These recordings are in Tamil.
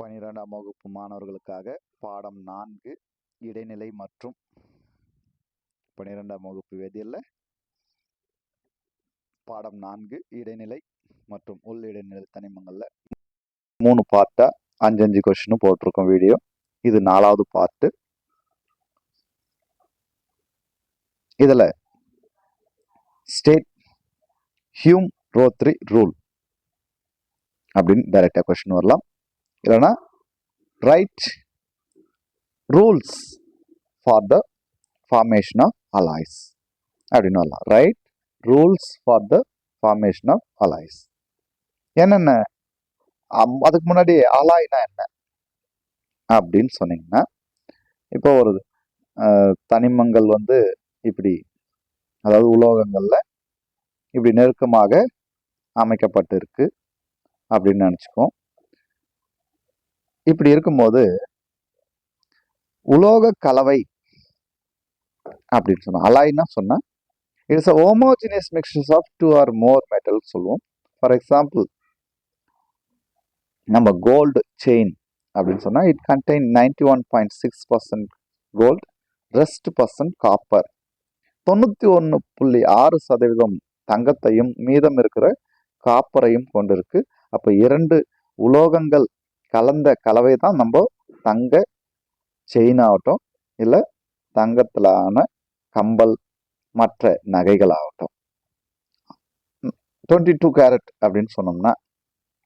12ஆம் வகுப்பு மாணவர்களுக்காக பாடம் 4 இடைநிலை மற்றும் 12ஆம் வகுப்பு வேதியியல்ல பாடம் 4 இடைநிலை மற்றும் உள் இடைநிலை தனிமங்கள்ல 3 பார்ட்டா 5 கொஸ்டின் போட்டிருக்கோம் வீடியோ. இது 4வது பார்ட். இதுல ஸ்டேட் ஹியூம் ரோத்ரி ரூல் அப்படின்னு டைரக்டா கொஸ்டின் வரலாம். இல்லைன்னா write rules for the formation of alloys அப்படின்னு வரலாம். Write rules for the formation of alloys. என்னென்ன அதுக்கு முன்னாடி அலாய்னா என்ன அப்படின்னு சொன்னீங்கன்னா, இப்போ ஒரு தனிமங்கள் இப்படி, அதாவது உலோகங்கள்ல இப்படி நெருக்கமாக அமைக்கப்பட்டு இருக்கு அப்படின்னு நினைச்சுக்கோம். இப்படி இருக்கும்போது உலோக கலவை அப்படின்னு சொன்னா அலாய்னா சொன்னா it's a homogeneous mixtures of 2 or more metals சொல்லுவோம். ஃபார் எக்ஸாம்பிள் நம்ம கோல்டு செயின் அப்படின்னு சொன்னா it contain 91.6% gold, rest percent copper. 91.6% தங்கத்தையும் மீதம் இருக்கிற காப்பரையும் கொண்டிருக்கு. அப்ப 2 உலோகங்கள் கலந்த கலவை தான் நம்ம தங்க செயின் ஆகட்டும், இல்ல தங்கத்திலான கம்பல், மற்ற நகைகள் ஆகட்டும். 22 கேரட் அப்படின்னு சொன்னோம்னா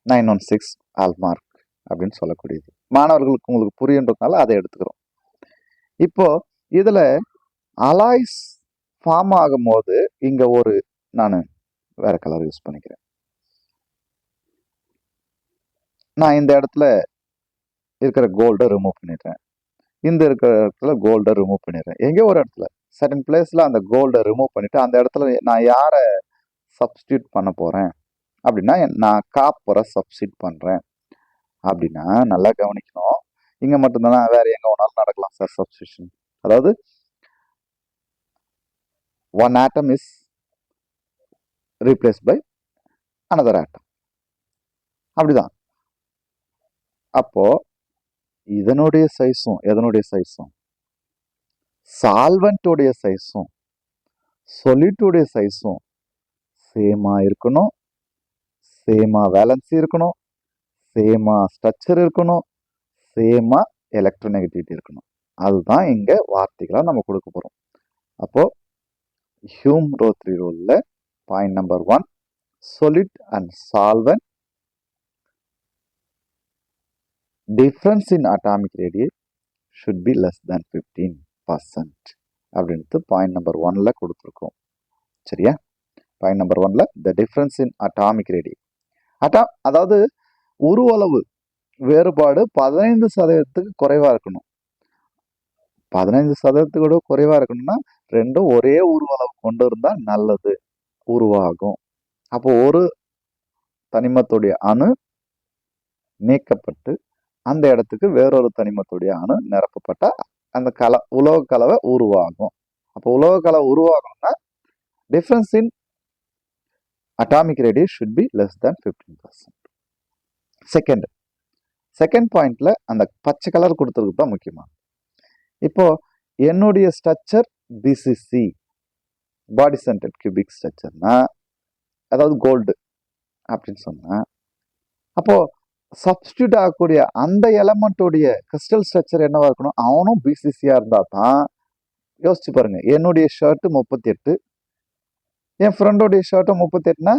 916 ஹால்மார்க் அப்படின்னு சொல்லக்கூடியது. மாணவர்களுக்கு உங்களுக்கு புரியுன்றதுனால அதை எடுத்துக்கிறோம். இப்போ இதுல அலாய்ஸ் ஃபார்ம் ஆகும் போது இங்க நான் வேற கலர் யூஸ் பண்ணிக்கிறேன். நான் இந்த இடத்துல இருக்கிற கோல்டை ரிமூவ் பண்ணிடுறேன், இந்த இருக்கிற இடத்துல கோல்டை ரிமூவ் பண்ணிடுறேன். எங்கேயோ ஒரு இடத்துல சர்டன் பிளேஸ்ல அந்த கோல்டை ரிமூவ் பண்ணிட்டு அந்த இடத்துல நான் யாரை சப்ஸ்டியூட் பண்ண போறேன் அப்படின்னா நான் காப்பரை சப்ஸ்டியூட் பண்றேன் அப்படின்னா நல்லா கவனிக்கணும். இங்க மட்டும்தான், வேற எங்க வேணாலும் நடக்கலாம் சார் சப்ஸ்டியூஷன். அதாவது one atom is replaced by another atom. அப்படிதான். அப்போ இதனுடைய சைஸும் எதனுடைய சைஸும் சால்வெண்ட்டுடைய சைஸும் சொல்யூட்டுடைய சைஸும் சேமா இருக்கணும், சேமா வேலன்சி இருக்கணும், சேமா ஸ்ட்ரக்சர் இருக்கணும், சேமா எலக்ட்ரோநெகட்டிவிட்டி இருக்கணும். அதுதான் இங்க வார்த்தைகளா நம்ம கொடுக்க போறோம். அப்போ ஹியூம் ரோத்ரி ரூல்ல point number 1, solid and solvent difference in atomic radii should be less than 15% அப்படின்ட்டு பாயிண்ட் நம்பர் 1ல கொடுத்துருக்கோம். சரியா? பாயிண்ட் நம்பர் 1ல the difference in atomic radii, அதாவது உருவளவு வேறுபாடு 15% குறைவா இருக்கணும். 15% குறைவா இருக்கணும்னா ரெண்டும் ஒரே உருவளவு கொண்டு இருந்தா நல்லது, உருவாகும். அப்போ ஒரு தனிமத்துடைய அணு நீக்கப்பட்டு அந்த இடத்துக்கு வேறொரு தனிமத்துடைய அணு நிரப்பப்பட்டா அந்த உலோக கலவை உருவாகும். அப்போ உலோக கலவை உருவாகணும்னா difference in atomic radius should be less than 15%. Second பாயிண்ட்ல அந்த பச்சை கலர் கொடுத்துருக்கு தான் முக்கியமா. இப்போ என்னுடைய structure BCC, body centred cubic ஸ்ட்ரக்சர்னா, அதாவது கோல்டு அப்படின்னு சொன்னா, அப்போ சப்ஸ்டியூட் ஆகக்கூடிய அந்த எலமெண்ட்டுடைய கிறிஸ்டல் ஸ்ட்ரக்சர் என்னவா இருக்கணும்? அவனும் பிசிசியா இருந்தா தான். யோசிச்சு பாருங்க, என்னுடைய ஷர்ட் 38, என் ஃப்ரெண்டோடைய ஷர்ட்டும் 38னா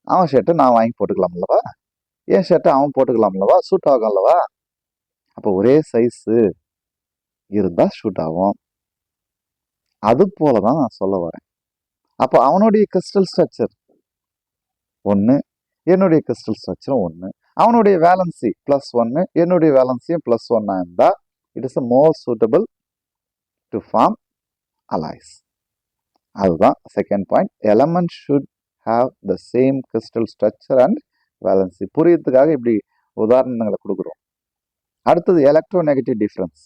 அவன் ஷர்ட்டை நான் வாங்கி போட்டுக்கலாம் அல்லவா, என் ஷர்ட்டை அவன் போட்டுக்கலாம் அல்லவா, சூட் ஆகும் அல்லவா. அப்போ ஒரே சைஸ் இருந்தா ஷூட் ஆகும். அது போலதான் நான் சொல்ல வரேன். அப்போ அவனுடைய கிறிஸ்டல் ஸ்ட்ரக்சர் 1, என்னுடைய கிறிஸ்டல் ஸ்ட்ரக்சரும் 1, அவனுடைய வேலன்சி +1, என்னுடைய வேலன்சியும் +1 இருந்தா it is more suitable to form alloys. அதுதான் second point. Element should have the same crystal structure and valency. புரியறதுக்காக இப்படி உதாரணங்களை கொடுக்குறோம். அடுத்தது எலக்ட்ரோநெகட்டிவ் டிஃபரன்ஸ்.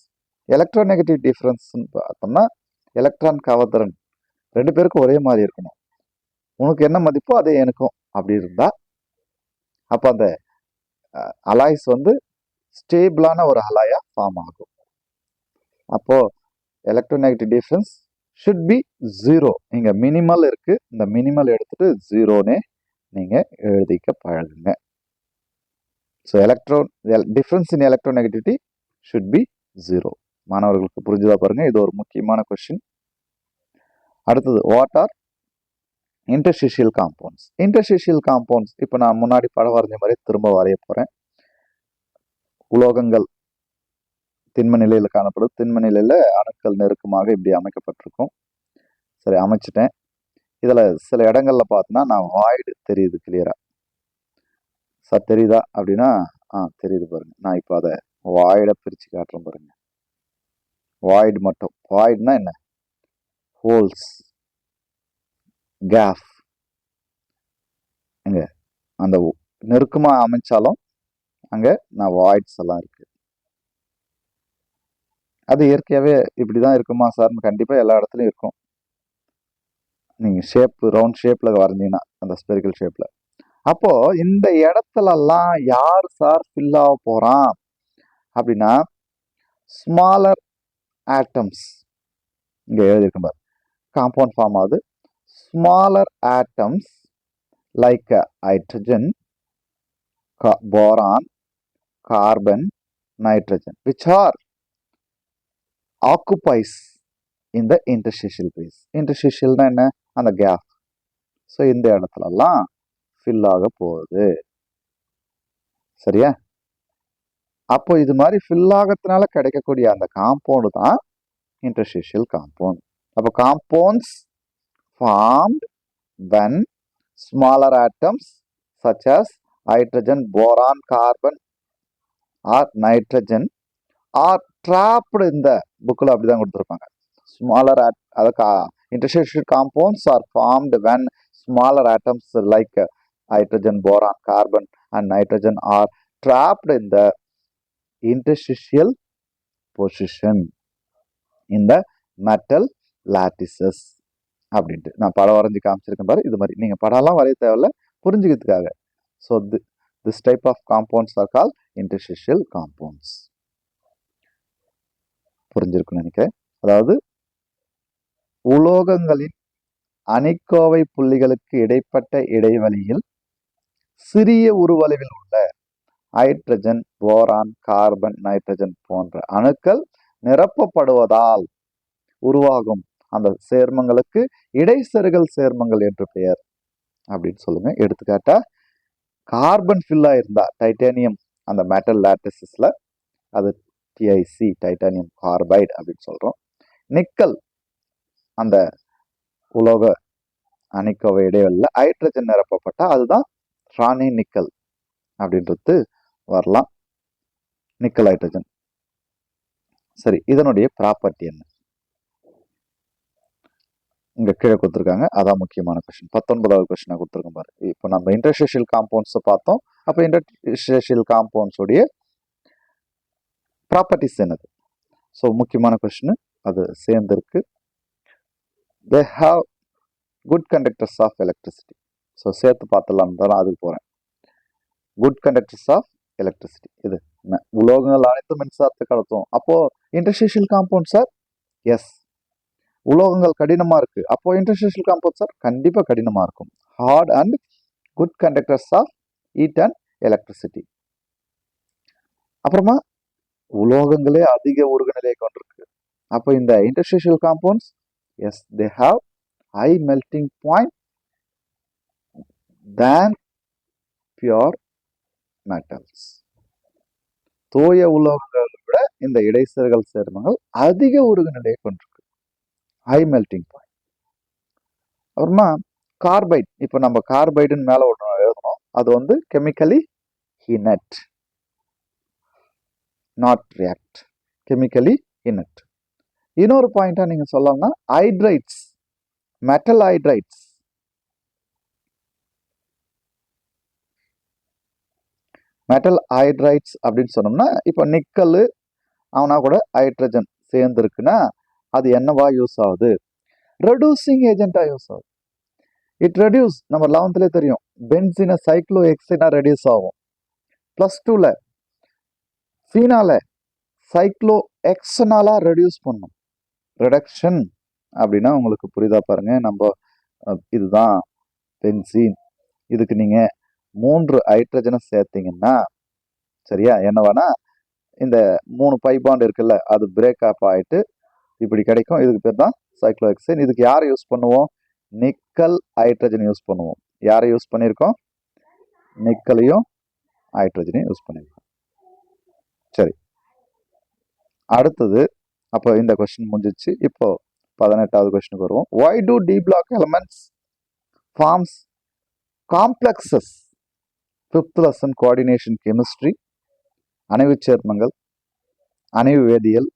எலக்ட்ரோநெகட்டிவ் டிஃபரன்ஸ் பார்த்தோம்னா எலக்ட்ரான் கவர்திறன் 2 பேருக்கும் ஒரே மாதிரி இருக்கணும். உனக்கு என்ன மதிப்போ அதே எனக்கும் அப்படி இருந்தா அப்ப அந்த அலாய்ஸ் ஸ்டேபிளான ஒரு அலாயா ஃபார்ம் ஆகும். அப்போ எலக்ட்ரோநெகட்டிவ் டிஃபரன்ஸ் ஷுட் பி 0. இங்க மினிமல் இருக்கு, இந்த மினிமல் எடுத்துட்டு 0னே நீங்க எழுதிக்க பழகுங்க. So difference in electronegativity should be 0. மாணவர்களுக்கு புரிஞ்சுதா பாருங்க, இது ஒரு முக்கியமான கொஸ்டின். அடுத்தது, what are interstitial compounds? Interstitial compounds இப்போ நான் முன்னாடி படம் வரைஞ்ச மாதிரி திரும்ப வரைய போறேன். உலோகங்கள் திண்ம நிலையில காணப்படும், திண்ம நிலையில அணுக்கள் நெருக்கமாக இப்படி அமைக்கப்பட்டிருக்கும். சரி, அமைச்சிட்டேன். இதுல சில இடங்கள்ல பார்த்தோன்னா நான் வாய்டு தெரியுது கிளியரா. சார் தெரியுதா அப்படின்னா தெரியுது பாருங்க. நான் இப்போ அதை வாய்டை பிரிச்சு காட்டுறேன் பாருங்க. வாய்டு மட்டும். வாய்டுனா என்ன? Holes, gap. அங்க அந்த நெருக்கமா அமைச்சாலும் அங்க நான் வாய்ட்ஸ் எல்லாம் இருக்கு. அது இயற்கையாவே இப்படிதான் இருக்குமா சார்? கண்டிப்பா எல்லா இடத்துலயும் இருக்கும். நீங்க ஷேப் ரவுண்ட் ஷேப்ல வரைஞ்சீங்கன்னா அந்த ஸ்பெரிக்கல் ஷேப்ல. அப்போ இந்த இடத்துலலாம் யார் சார் ஃபில் ஆக போறான் அப்படின்னா ஸ்மாலர் ஆட்டம்ஸ். இங்க எழுதியிருக்க பாரு, காம்பவுண்ட் ஃபார்ம் ஆகுது. Smaller atoms like hydrogen, boron, carbon, nitrogen which are occupies in the interstitial space. interstitialனா என்ன? அந்த கேப். ஸோ இந்த இடத்துலலாம் ஃபில் ஆக போகுது. சரியா? அப்போ இது மாதிரி ஃபில் ஆகிறதுனால கிடைக்கக்கூடிய அந்த காம்பவுண்டு தான் interstitial compound. அப்போ compounds formed when smaller atoms such as hydrogen, boron, carbon or nitrogen are trapped in the புக்கில் அப்படிதான் கொடுத்துருப்பாங்க. Smaller interstitial compounds are formed when smaller atoms like hydrogen, boron, carbon and nitrogen are trapped in the interstitial position in the metal lattices அப்படின்ட்டு நான் படம் வரைஞ்சி காமிச்சிருக்கேன் பாரு. இது மாதிரி நீங்க படம்லாம் வரைய தேவையில்ல, புரிஞ்சுக்கிறதுக்காக. So this type of compounds are call interstitial compounds. புரிஞ்சிருக்குன்னு நினைக்கிறேன். அதாவது உலோகங்களின் அணிக்கோவை புள்ளிகளுக்கு இடைப்பட்ட இடைவெளியில் சிறிய உருவளவில் உள்ள ஹைட்ரஜன், போரான், கார்பன், நைட்ரஜன் போன்ற அணுக்கள் நிரப்பப்படுவதால் உருவாகும் அந்த சேர்மங்களுக்கு இடைசெருகல் சேர்மங்கள் என்று பெயர் அப்படின்னு சொல்லுங்க. எடுத்துக்காட்டா கார்பன் ஃபில்லா இருந்தா டைட்டானியம் அந்த மெட்டல் லாட்டிசஸ்ல அது டிஐசி, டைட்டானியம் கார்பைடு அப்படின்னு சொல்றோம். நிக்கல் அந்த உலோக அணிக்கோவை இடைவெளியில் ஹைட்ரஜன் நிரப்பப்பட்டா அதுதான் ராணி நிக்கல் அப்படின்றது வரலாம். Nickel hydrogen. சரி, இதனுடைய ப்ராப்பர்ட்டி என்ன? இங்க கீழே கொடுத்துருக்காங்க, அதான் முக்கியமான கொஸ்டின். 19வது கொஸ்டினா கொடுத்துருக்கோம் பாரு. இப்போ நம்ம இன்டர்ஸ்டிஷியல் காம்பவுண்ட்ஸ் பார்த்தோம். அப்போ இன்டர்ஸ்டிஷியல் காம்பவுண்ட்ஸ் உடைய ப்ராப்பர்ட்டிஸ் என்னது? ஸோ முக்கியமான கொஸ்டின் அது சேர்ந்திருக்கு. They have good conductors of electricity. So சேர்த்து பார்த்துலாம் தான் அதுக்கு போறேன். Good conductors of electricity. இது உலோகங்கள் அனைத்தும் மின்சாரத்தை கடத்தும். அப்போ இன்டர்ஸ்டிஷியல் காம்பவுண்ட் சார், எஸ். உலோகங்கள் கடினமா இருக்கு, அப்போ இன்டர்ஸ்டிஷியல் காம்பவுண்ட் சார் கண்டிப்பா கடினமா இருக்கும். Hard and good conductors of heat and electricity. அப்புறமா உலோகங்களே அதிக உருகுநிலையை கொண்டிருக்கு. அப்போ இந்த interstitial compounds, yes, they have high melting point than pure metals. தூய உலோகங்களை விட இந்த இடைசெருகல் சேர்மங்கள் அதிக உருகுநிலையை கொண்டிருக்கு, ஹை மெல்டிங் பாயிண்ட். அப்புறமா கார்பைட். இப்போ நம்ம கார்பைடுன்னு மேல ஒன்று எழுதணும், அது வந்து chemically inert, not react, chemically inert. இன்னொரு பாயிண்டா நீங்க சொல்லலாம்னா hydrides, metal hydrides. Metal hydrides அப்படின்னு சொன்னோம்னா இப்போ நிக்கல் அவனா கூட ஹைட்ரஜன் சேர்ந்து இருக்குன்னா அது என்னவா யூஸ் ஆகுது? ரெடியூசிங் ஏஜென்டா யூஸ் ஆகுது. இட் ரெடியூஸ், நம்ம 11th தெரியும், பென்சினை சைக்ளோ எக்ஸைனா ரெடியூஸ் ஆகும். +2ல ஃபீனாலை சைக்ளோ எக்ஸனாலா ரெடியூஸ் பண்ணும். ரிடக்ஷன் அப்படின்னா உங்களுக்கு புரியுதா பாருங்க. நம்ம இதுதான் பென்சீன். இதுக்கு நீங்க 3 ஹைட்ரஜனை சேர்த்தீங்கன்னா சரியா என்னவானா இந்த 3 பை பாண்ட் இருக்குல்ல அது பிரேக் அப் ஆயிட்டு இப்படி கிடைக்கும். இதுக்கு பேர் தான் சைக்ளோஹெக்சேன். இதுக்கு யாரை யூஸ் பண்ணுவோம்? நிக்கல் ஹைட்ரஜன் யூஸ் பண்ணுவோம். யாரை யூஸ் பண்ணியிருக்கோம்? நிக்கலையும் ஹைட்ரஜனையும் யூஸ் பண்ணியிருக்கோம். சரி, அடுத்தது அப்போ இந்த கொஸ்டின் முடிஞ்சிச்சு. இப்போ 18வது கொஸ்டினுக்கு வருவோம். Why do D block elements forms complexes? 5th lesson coordination chemistry. அணைவு சேர்மங்கள், அணைவு வேதியியல்.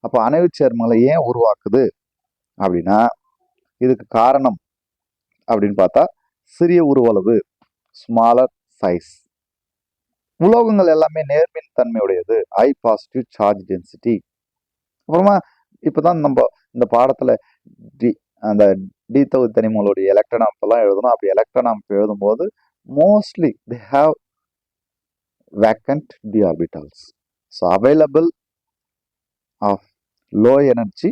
அப்போ அணைவு சேர்மங்களை ஏன் உருவாக்குது அப்படின்னா இதுக்கு காரணம் அப்படின்னு பார்த்தா சிறிய உருவளவு, ஸ்மாலர் சைஸ். உலோகங்கள் எல்லாமே நேர்மின் தன்மையுடையது, ஹை பாசிட்டிவ் சார்ஜ் டென்சிட்டி. அப்புறமா இப்போதான் நம்ம இந்த பாடத்துல அந்த டி தொகுதி தனிமங்களுடைய எலக்ட்ரான் அமைப்பெல்லாம் எழுதணும். அப்படி எலக்ட்ரான் அமைப்பு எழுதும்போது mostly they have vacant d orbitals. So available of low energy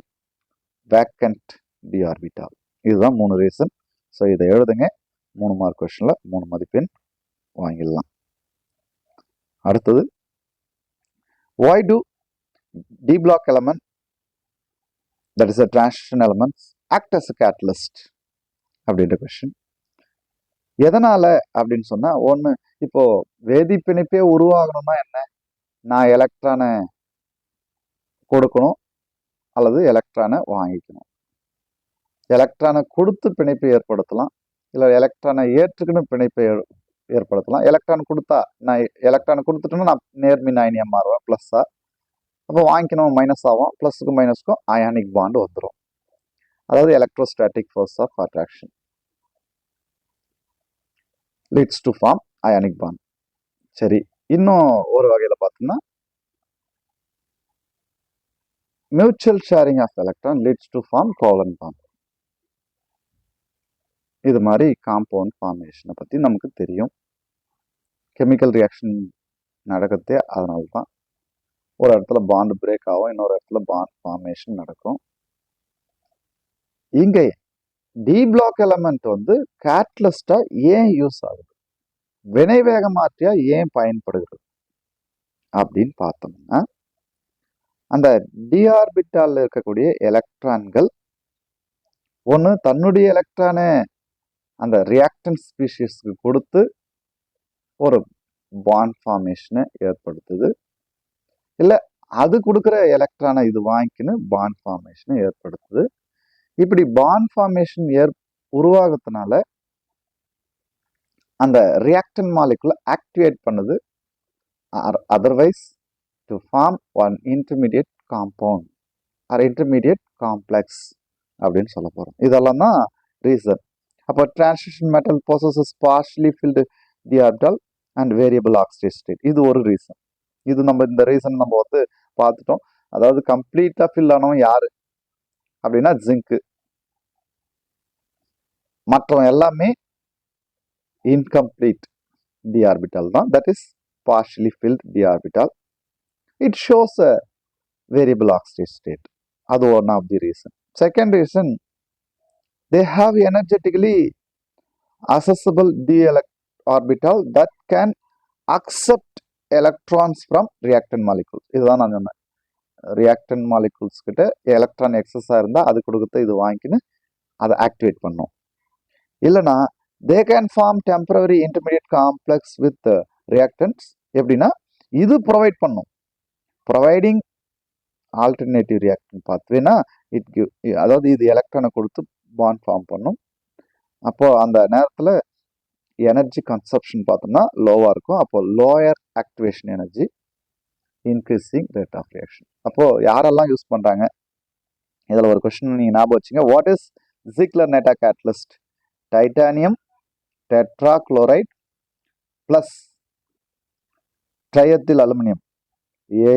vacant d orbital. இதுதான் 3 ரீசன். ஸோ இதை எழுதுங்க. 3 மார்க் கொஸ்டின்ல 3 மதிப்பெண் வாங்கிடலாம். அடுத்தது why do D block element, that is a transition elements, act as a catalyst அப்படின்ற கொஸ்டின். எதனால அப்படின்னு சொன்னா ஒன்று, இப்போ வேதி பிணைப்பே உருவாகணும்னா என்ன? நான் எலக்ட்ரானை கொடுக்கணும் அல்லது எலக்ட்ரானை வாங்கிக்கணும். எலக்ட்ரானை கொடுத்து பிணைப்பை ஏற்படுத்தலாம், இல்லை எலக்ட்ரானை ஏற்றுக்கணும் பிணைப்பை ஏற்படுத்தலாம். எலக்ட்ரான் கொடுத்தா நான் எலக்ட்ரானை கொடுத்துட்டோன்னா நான் நேர்மின் அயனியாக மாறுவேன் ப்ளஸ்ஸா. அப்போ வாங்கிக்கணும் மைனஸ் ஆகும், ப்ளஸுக்கும் மைனஸ்க்கும் அயானிக் பாண்டு வந்துடும். அதாவது electrostatic force of attraction leads to form ionic bond. சரி, இன்னும் ஒரு வகையில் பார்த்தோம்னா mutual sharing of electron leads to form covalent bond. இது மாதிரி காம்பவுண்ட் ஃபார்மேஷனை பற்றி நமக்கு தெரியும். கெமிக்கல் ரியாக்ஷன் நடக்கிறதே அதனால தான். ஒரு இடத்துல பாண்ட் பிரேக் ஆகும், இன்னொரு இடத்துல பாண்ட் ஃபார்மேஷன் நடக்கும். இங்கே டி பிளாக் எலமெண்ட் வந்து கேட்டலிஸ்டா ஏன் யூஸ் ஆகுது, வினைவேக மாற்றியா ஏன் பயன்படுகிறது அப்படின்னு பார்த்தோம்னா, அந்த டி ஆர்பிட்டால் இருக்கக்கூடிய எலக்ட்ரான்கள் ஒன்று தன்னுடைய எலக்ட்ரானை அந்த ரியாக்டன் ஸ்பீஷிஸ்க்கு கொடுத்து ஒரு பாண்ட் ஃபார்மேஷனை ஏற்படுத்துது, இல்லை அது கொடுக்குற எலக்ட்ரானை இது வாங்கிக்கின்னு பாண்ட் ஃபார்மேஷனை ஏற்படுத்துது. இப்படி பாண்ட் ஃபார்மேஷன் உருவாகிறதுனால அந்த ரியாக்டன் மாலிகுலை ஆக்டிவேட் பண்ணுது. Otherwise to form one intermediate compound or intermediate complex அப்படின்னு சொல்ல போகிறோம். இதெல்லாம் தான் ரீசன். அப்போ transition metal possesses partially filled d orbital and variable oxidation state. இது ஒரு ரீசன். இது நம்ம இந்த ரீசன் நம்ம வந்து பார்த்துட்டோம். அதாவது கம்ப்ளீட்டாக ஃபில் ஆனவன் யாரு அப்படின்னா ஜிங்கு. மற்றவன் எல்லாமே இன்கம்ப்ளீட் டி ஆர்பிட்டால் தான். That is partially filled d orbital. It shows a variable oxidation state. அது one of the reason. Second reason, they have energetically accessible d orbital that can accept electrons from reactant molecules. இதுதான் நான் சொன்னேன். ரியாக்டன் மாலிகுல்ஸ் கிட்ட எலக்ட்ரான் எக்ஸஸாக இருந்தால் அது கொடுத்து இது வாங்கிக்கின்னு அதை ஆக்டிவேட் பண்ணும். இல்லைனா they can form temporary intermediate complex with reactants. எப்படின்னா இது ப்ரொவைட் பண்ணும், ப்ரொவைடிங் ஆல்டர்னேட்டிவ் ரியாக்டன் பாத்வேனா இட் கிவ். அதாவது இது எலக்ட்ரானை கொடுத்து பாண்ட் ஃபார்ம் பண்ணும். அப்போது அந்த நேரத்தில் எனர்ஜி கன்சப்ஷன் பார்த்தோம்னா லோவாக இருக்கும். அப்போது lower activation energy, increasing rate of reaction. அப்போது யாரெல்லாம் யூஸ் பண்ணுறாங்க, இதில் ஒரு கொஸ்டின் நீங்கள் ஞாபகம் வச்சுங்க. What is Ziegler Natta catalyst? Titanium tetrachloride plus triethyl aluminium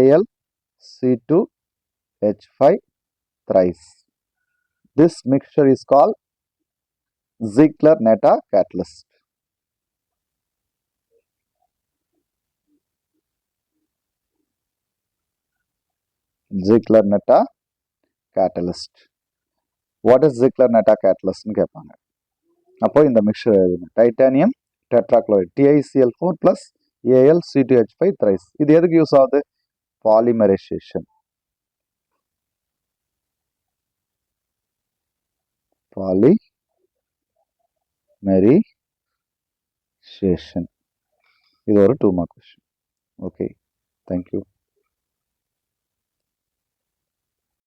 AlC2H5 thrice. This mixture is called Ziegler-Natta catalyst. Ziegler-Natta catalyst. What is Ziegler-Natta catalyst னு கேட்பாங்க. அப்போ இந்த மிக்சர் எழுதணும். Titanium tetrachloride TiCl4 plus AlC2H5 thrice. இது எதுக்கு யூஸ் ஆகுது? பாலிமரைசேஷன். பாலிமரைசேஷன். இது ஒரு 2 மார்க் கொஸ்டின். Okay, thank you.